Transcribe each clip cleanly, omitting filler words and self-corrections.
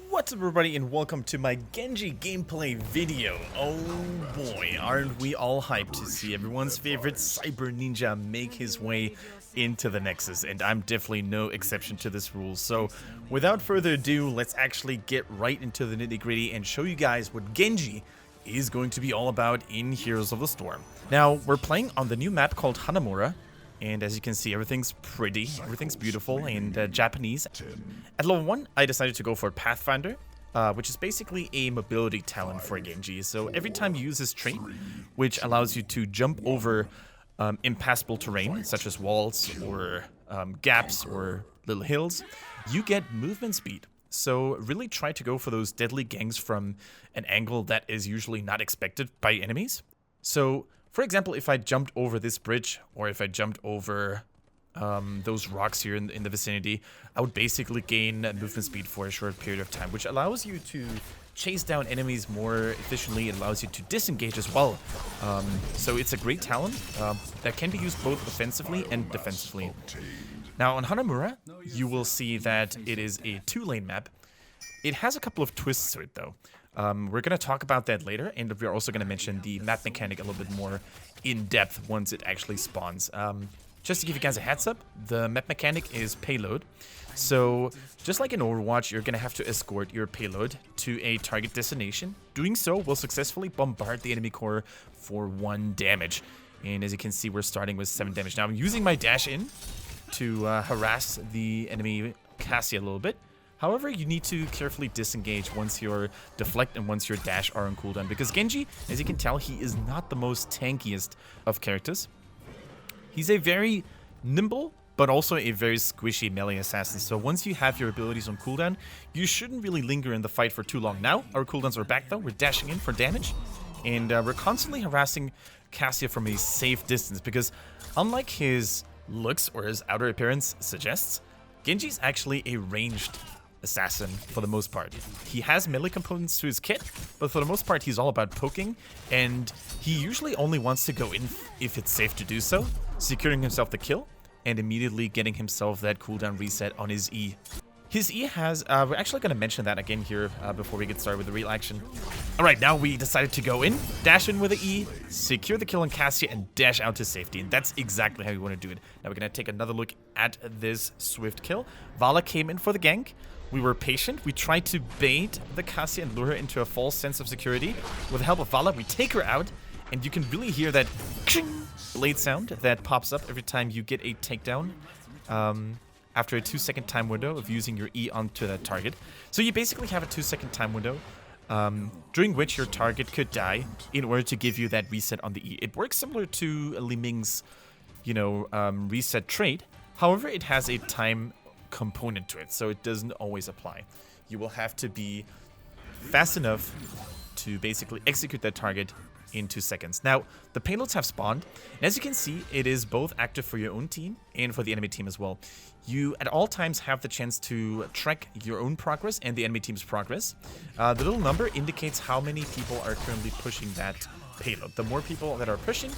What's up everybody and welcome to my Genji gameplay video. Oh boy, aren't we all hyped to see everyone's favorite cyber ninja make his way into the Nexus, and I'm definitely no exception to this rule. So without further ado, let's actually get right into the nitty-gritty and show you guys what Genji is going to be all about in Heroes of the Storm. Now, we're playing on the new map called Hanamura. And as you can see, everything's pretty, everything's beautiful and Japanese. At level 1, I decided to go for Pathfinder, which is basically a mobility talent for Genji. So every time you use this trait, which allows you to jump over impassable terrain, such as walls or gaps or little hills, you get movement speed. So really try to go for those deadly gangs from an angle that is usually not expected by enemies. So for example, if I jumped over this bridge, or if I jumped over those rocks here in the vicinity, I would basically gain movement speed for a short period of time, which allows you to chase down enemies more efficiently. It allows you to disengage as well. So it's a great talent that can be used both offensively and defensively. Now on Hanamura, you will see that it is a 2-lane map. It has a couple of twists to it though. We're going to talk about that later, and we're also going to mention the map mechanic a little bit more in depth once it actually spawns. Just to give you guys a heads up, the map mechanic is payload. So just like in Overwatch, you're going to have to escort your payload to a target destination. Doing so will successfully bombard the enemy core for 1 damage. And as you can see, we're starting with 7 damage. Now I'm using my dash in to harass the enemy Cassia a little bit. However, you need to carefully disengage once your deflect and once your dash are on cooldown, because Genji, as you can tell, he is not the most tankiest of characters. He's a very nimble, but also a very squishy melee assassin. So once you have your abilities on cooldown, you shouldn't really linger in the fight for too long. Now, our cooldowns are back though. We're dashing in for damage, and we're constantly harassing Cassia from a safe distance, because unlike his looks or his outer appearance suggests, Genji's actually a ranged assassin for the most part. He has melee components to his kit, but for the most part he's all about poking, and he usually only wants to go in if it's safe to do so, securing himself the kill and immediately getting himself that cooldown reset on his E. His E has, we're actually going to mention that again here before we get started with the real action. Alright, now we decided to go in, dash in with the E, secure the kill on Cassia, and dash out to safety. And that's exactly how you want to do it. Now we're going to take another look at this swift kill. Vala came in for the gank. We were patient. We tried to bait the Cassia and lure her into a false sense of security. With the help of Vala, we take her out, and you can really hear that blade sound that pops up every time you get a takedown. After a 2-second time window of using your E onto that target. So you basically have a 2-second time window during which your target could die in order to give you that reset on the E. It works similar to Li Ming's, reset trait. However, it has a time component to it, so it doesn't always apply. You will have to be fast enough to basically execute that target in 2 seconds. Now, the payloads have spawned, and as you can see, it is both active for your own team and for the enemy team as well. You at all times have the chance to track your own progress and the enemy team's progress. The little number indicates how many people are currently pushing that payload. The more people that are pushing,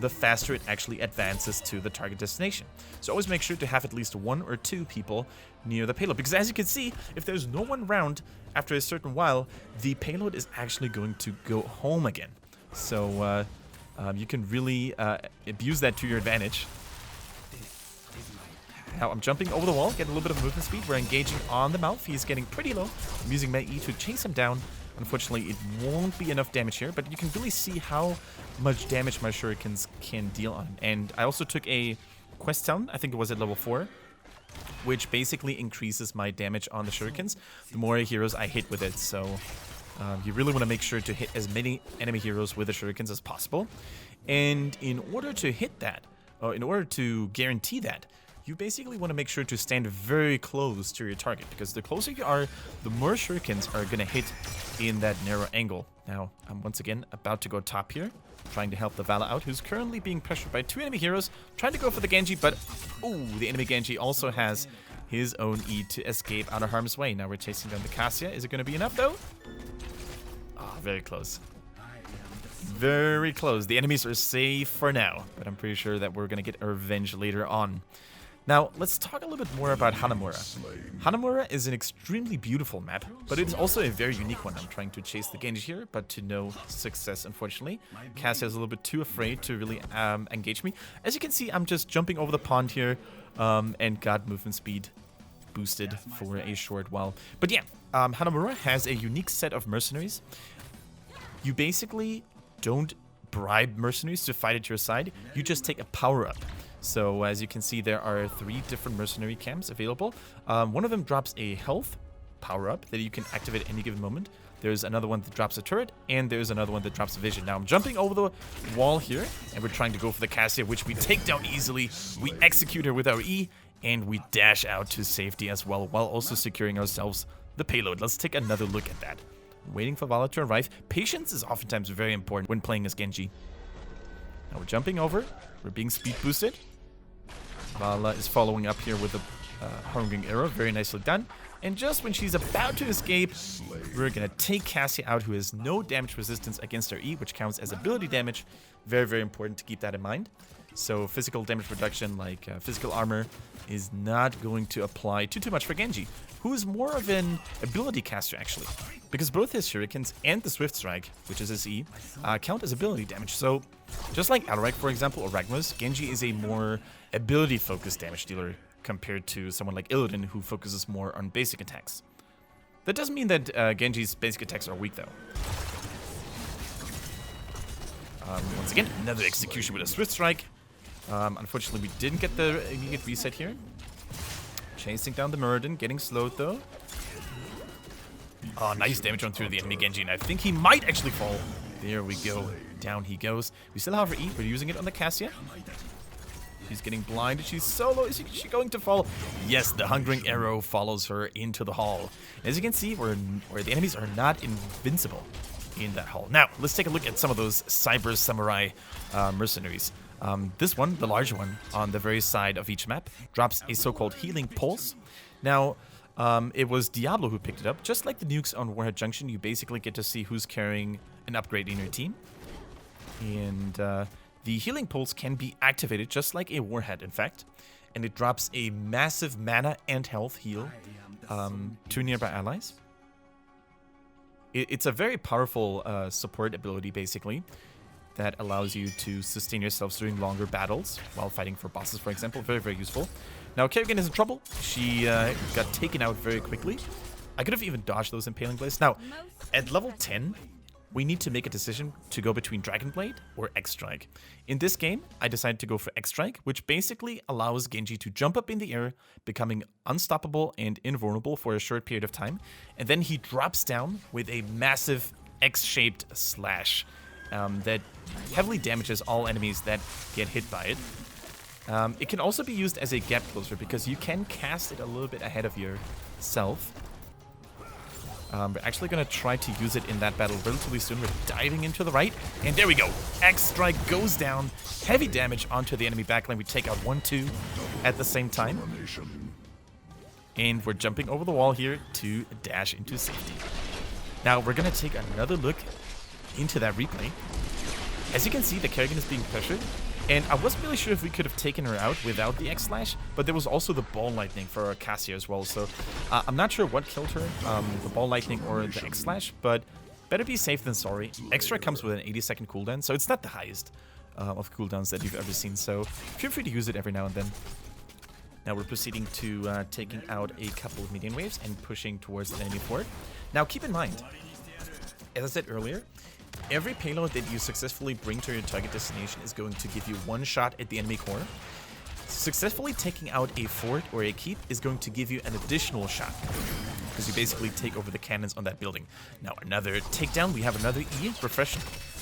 the faster it actually advances to the target destination. So always make sure to have at least 1 or 2 people near the payload, because as you can see, if there's no one around after a certain while, the payload is actually going to go home again. So you can really abuse that to your advantage. Now I'm jumping over the wall, getting a little bit of movement speed. We're engaging on the mouth. He's getting pretty low. I'm using my E to chase him down. Unfortunately, it won't be enough damage here, but you can really see how much damage my shurikens can deal on him. And I also took a quest talent, I think it was at level 4, which basically increases my damage on the shurikens the more heroes I hit with it. So you really want to make sure to hit as many enemy heroes with the shurikens as possible. And in order to hit that, or in order to guarantee that, you basically want to make sure to stand very close to your target, because the closer you are, the more shurikens are going to hit in that narrow angle. Now, I'm once again about to go top here, trying to help the Vala out, who's currently being pressured by 2 enemy heroes, trying to go for the Genji, but ooh, the enemy Genji also has his own E to escape out of harm's way. Now we're chasing down the Cassia. Is it going to be enough, though? Ah, very close. Very close. The enemies are safe for now, but I'm pretty sure that we're going to get our revenge later on. Now, let's talk a little bit more about Hanamura. Hanamura is an extremely beautiful map, but it is also a very unique one. I'm trying to chase the Genji here, but to no success, unfortunately. Cassia is a little bit too afraid to really engage me. As you can see, I'm just jumping over the pond here and got movement speed boosted for a short while. But yeah, Hanamura has a unique set of mercenaries. You basically don't bribe mercenaries to fight at your side. You just take a power-up. So as you can see, there are 3 different mercenary camps available. One of them drops a health power-up that you can activate at any given moment. There's another one that drops a turret, and there's another one that drops a vision. Now I'm jumping over the wall here, and we're trying to go for the Cassia, which we take down easily. We execute her with our E, and we dash out to safety as well, while also securing ourselves the payload. Let's take another look at that. Waiting for Vala to arrive. Patience is oftentimes very important when playing as Genji. Now we're jumping over. We're being speed boosted. Vala is following up here with a hungering arrow. Very nicely done. And just when she's about to escape, we're going to take Cassia out, who has no damage resistance against her E, which counts as ability damage. Very, very important to keep that in mind. So physical damage reduction, like physical armor, is not going to apply too much for Genji, who is more of an ability caster, actually. Because both his shurikens and the Swift Strike, which is his E, count as ability damage. So just like Alarak, for example, or Ragmus, Genji is a more ability-focused damage dealer compared to someone like Illidan, who focuses more on basic attacks. That doesn't mean that Genji's basic attacks are weak, though. Once again, another execution with a Swift Strike. Unfortunately, we didn't get the immediate reset here. Chasing down the Muradin, getting slowed, though. Oh, nice damage on through the enemy Genji, and I think he might actually fall. There we go. Down he goes. We still have her E. We're using it on the Cassia. She's getting blinded. She's solo. Is she going to fall? Yes, the hungering arrow follows her into the hall. As you can see, the enemies are not invincible in that hall. Now, let's take a look at some of those Cyber Samurai mercenaries. This one, the large one, on the very side of each map, drops a so-called healing pulse. Now, it was Diablo who picked it up. Just like the nukes on Warhead Junction, you basically get to see who's carrying an upgrade in your team. And the healing pulse can be activated just like a Warhead, in fact. And it drops a massive mana and health heal to nearby allies. It's a very powerful support ability, basically, that allows you to sustain yourselves during longer battles while fighting for bosses, for example. Very, very useful. Now, Kerrigan is in trouble. She got taken out very quickly. I could have even dodged those Impaling Blades. Now, at level 10, we need to make a decision to go between Dragon Blade or X-Strike. In this game, I decided to go for X-Strike, which basically allows Genji to jump up in the air, becoming unstoppable and invulnerable for a short period of time. And then he drops down with a massive X-shaped slash that heavily damages all enemies that get hit by it. It can also be used as a gap closer because you can cast it a little bit ahead of yourself. We're actually going to try to use it in that battle relatively soon. We're diving into the right, and there we go. X-Strike goes down, heavy damage onto the enemy backline. We take out 1-2 at the same time. And we're jumping over the wall here to dash into safety. Now, we're going to take another look into that replay. As you can see, the Kerrigan is being pressured, and I wasn't really sure if we could have taken her out without the X-Slash, but there was also the Ball Lightning for our Cassia as well, so I'm not sure what killed her, the Ball Lightning or the X-Slash, but better be safe than sorry. Extra comes with an 80-second cooldown, so it's not the highest of cooldowns that you've ever seen, so feel free to use it every now and then. Now we're proceeding to taking out a couple of median waves and pushing towards the enemy fort. Now keep in mind, as I said earlier, every payload that you successfully bring to your target destination is going to give you one shot at the enemy core. Successfully taking out a fort or a keep is going to give you an additional shot, because you basically take over the cannons on that building. Now another takedown, we have another E, refresh,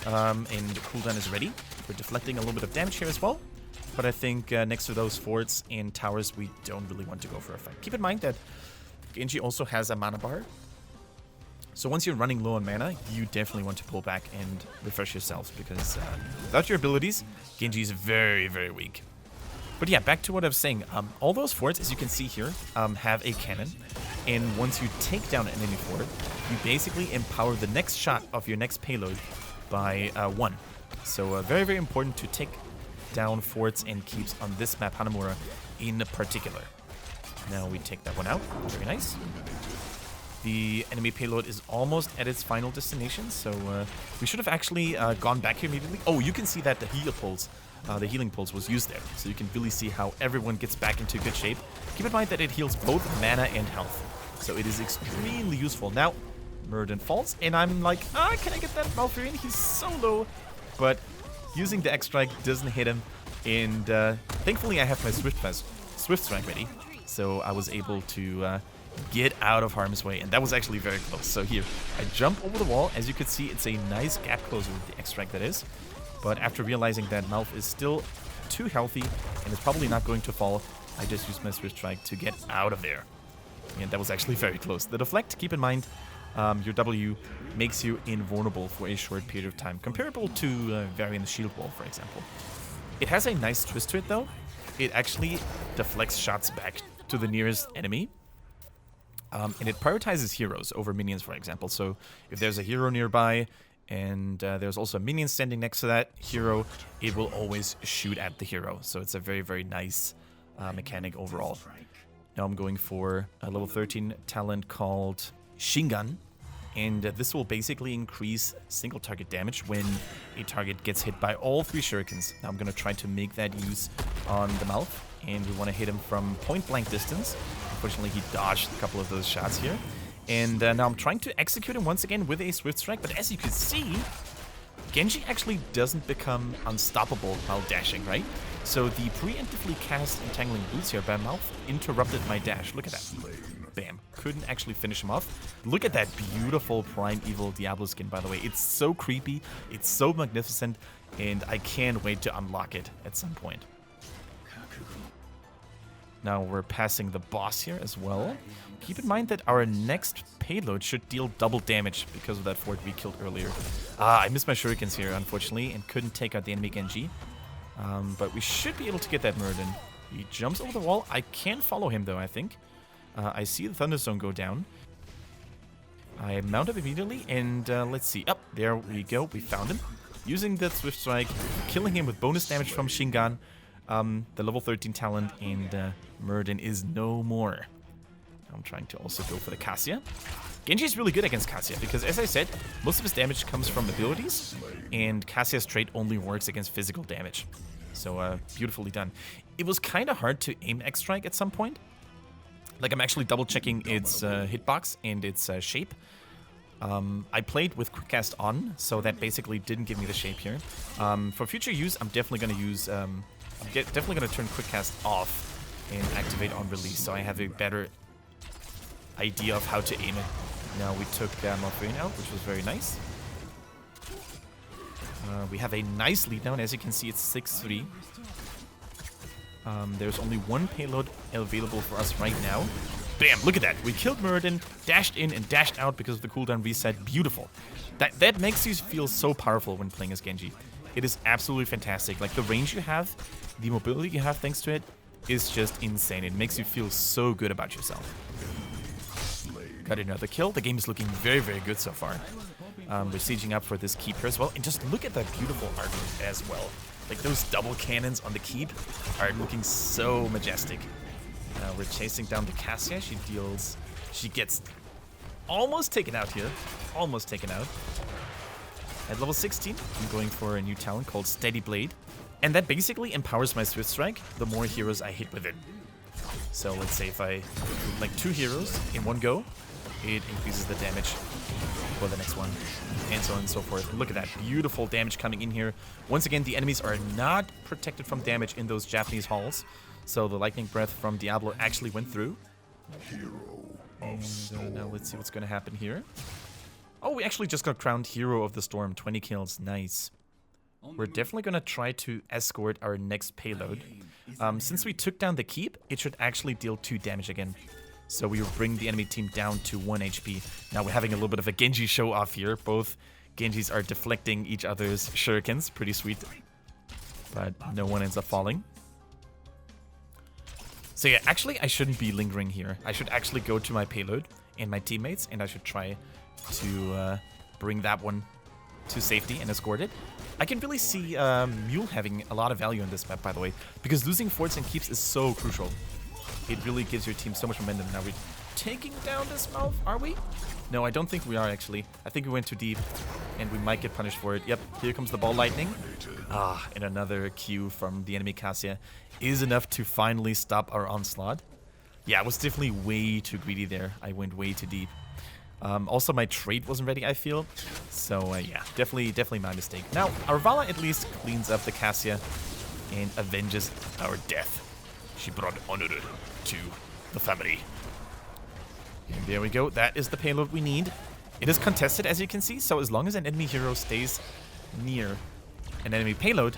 and the cooldown is ready. We're deflecting a little bit of damage here as well, but I think next to those forts and towers, we don't really want to go for a fight. Keep in mind that Genji also has a mana bar. So once you're running low on mana, you definitely want to pull back and refresh yourselves, because without your abilities, Genji is very, very weak. But yeah, back to what I was saying. All those forts, as you can see here, have a cannon. And once you take down an enemy fort, you basically empower the next shot of your next payload by 1. So very, very important to take down forts and keeps on this map, Hanamura. in particular. Now we take that one out. Very nice. The enemy payload is almost at its final destination, so we should have actually gone back here immediately. Oh, you can see that the healing pulse was used there, so you can really see how everyone gets back into good shape. Keep in mind that it heals both mana and health, so it is extremely useful. Now, Muradin falls, and I'm like, can I get that Malfurion? He's so low, but using the X-Strike doesn't hit him, and thankfully I have my Swift Strike ready, so I was able to get out of harm's way, and that was actually very close. So here, I jump over the wall. As you can see, it's a nice gap closer with the X-Strike, that is. But after realizing that Malf is still too healthy and is probably not going to fall, I just used my Swift Strike to get out of there. And that was actually very close. The deflect, keep in mind, your W makes you invulnerable for a short period of time, comparable to Varian's Shield Wall, for example. It has a nice twist to it, though. It actually deflects shots back to the nearest enemy. And it prioritizes heroes over minions, for example. So if there's a hero nearby and there's also a minion standing next to that hero, it will always shoot at the hero. So it's a very, very nice mechanic overall. Now I'm going for a level 13 talent called Shingan. And this will basically increase single target damage when a target gets hit by all 3 shurikens. Now I'm going to try to make that use on the Malf. And we want to hit him from point blank distance. Unfortunately, he dodged a couple of those shots here. And now I'm trying to execute him once again with a Swift Strike. But as you can see, Genji actually doesn't become unstoppable while dashing, right? So the preemptively cast Entangling Boots here by Malf interrupted my dash. Look at that. Bam. Couldn't actually finish him off. Look at that beautiful Prime Evil Diablo skin, by the way. It's so creepy. It's so magnificent. And I can't wait to unlock it at some point. Now we're passing the boss here as well. Keep in mind that our next payload should deal double damage because of that fort we killed earlier. I missed my shurikens here, unfortunately, and couldn't take out the enemy Genji. But we should be able to get that Muradin. He jumps over the wall. I can follow him, though, I think. I see the Thunderstone go down. I mount up immediately, and let's see. Up, there we go. We found him. Using that Swift Strike, killing him with bonus damage from Shingan. The level 13 talent, and Muradin is no more. I'm trying to also go for the Cassia. Genji is really good against Cassia because, as I said, most of his damage comes from abilities, and Cassia's trait only works against physical damage. So, beautifully done. It was kind of hard to aim X-Strike at some point. Like, I'm actually double-checking its hitbox and its shape. I played with Quick Cast on, so that basically didn't give me the shape here. For future use, I'm definitely going to use... I'm definitely going to turn Quick Cast off and activate on release, so I have a better idea of how to aim it. Now we took Malfurion out, which was very nice. We have a nice lead now, and as you can see, it's 6-3. There's only one payload available for us right now. Bam! Look at that. We killed Muradin, dashed in, and dashed out because of the cooldown reset. Beautiful. That makes you feel so powerful when playing as Genji. It is absolutely fantastic. Like, the range you have, the mobility you have thanks to it, is just insane. It makes you feel so good about yourself. Got another kill. The game is looking very, very good so far. We're sieging up for this keep here as well. And just look at that beautiful artwork as well. Like, those double cannons on the keep are looking so majestic. We're chasing down the Cassia. She gets almost taken out here. Almost taken out. At level 16, I'm going for a new talent called Steady Blade. And that basically empowers my Swift Strike the more heroes I hit with it. So let's say if I like 2 heroes in one go, it increases the damage for the next one, and so on and so forth. Look at that beautiful damage coming in here. Once again, the enemies are not protected from damage in those Japanese halls, so the lightning breath from Diablo actually went through. And now let's see what's going to happen here. Oh, we actually just got crowned Hero of the Storm. 20 kills. Nice. We're definitely going to try to escort our next payload. Since we took down the keep, it should actually deal 2 damage again. So we will bring the enemy team down to 1 HP. Now we're having a little bit of a Genji show off here. Both Genjis are deflecting each other's shurikens. Pretty sweet. But no one ends up falling. So yeah, actually I shouldn't be lingering here. I should actually go to my payload and my teammates, and I should try to bring that one to safety and escort it. I can really see Mule having a lot of value in this map, by the way, because losing forts and keeps is so crucial. It really gives your team so much momentum. Now we're taking down this mouth, are we? No, I don't think we are, actually. I think we went too deep, and we might get punished for it. Yep, here comes the ball lightning. And another Q from the enemy Cassia is enough to finally stop our onslaught. Yeah, I was definitely way too greedy there. I went way too deep. Also, my trade wasn't ready, I feel. So, yeah, definitely my mistake. Now, our Vala at least cleans up the Cassia and avenges our death. She brought honor to the family. And there we go. That is the payload we need. It is contested, as you can see, so as long as an enemy hero stays near an enemy payload,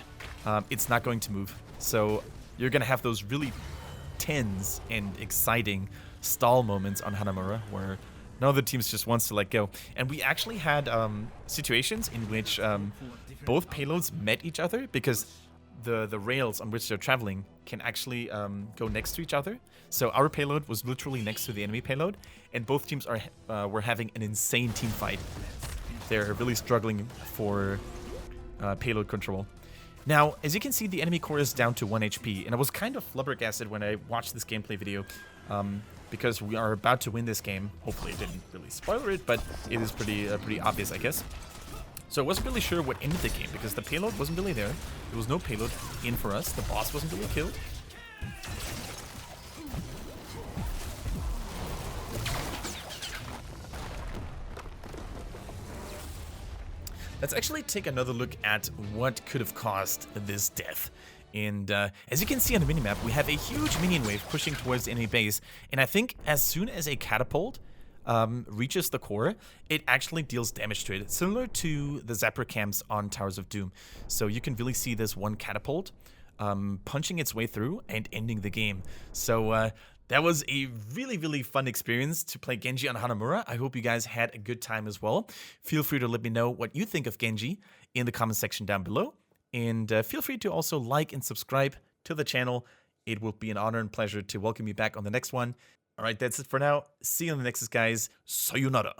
it's not going to move. So you're going to have those really tense and exciting stall moments on Hanamura where none of the teams just wants to let go. And we actually had situations in which both payloads met each other because the rails on which they're traveling can actually go next to each other. So our payload was literally next to the enemy payload, and both teams were having an insane team fight. They're really struggling for payload control. Now, as you can see, the enemy core is down to 1 HP, and I was kind of flabbergasted when I watched this gameplay video because we are about to win this game. Hopefully it didn't really spoiler it, but it is pretty obvious, I guess. So I wasn't really sure what ended the game because the payload wasn't really there. There was no payload in for us. The boss wasn't really killed. Let's actually take another look at what could have caused this death. And as you can see on the minimap, we have a huge minion wave pushing towards the enemy base. And I think as soon as a catapult reaches the core, it actually deals damage to it, similar to the Zapper camps on Towers of Doom. So you can really see this one catapult punching its way through and ending the game. So that was a really fun experience to play Genji on Hanamura. I hope you guys had a good time as well. Feel free to let me know what you think of Genji in the comment section down below. And feel free to also like and subscribe to the channel. It will be an honor and pleasure to welcome you back on the next one. All right, that's it for now. See you on the next, guys. Sayonara.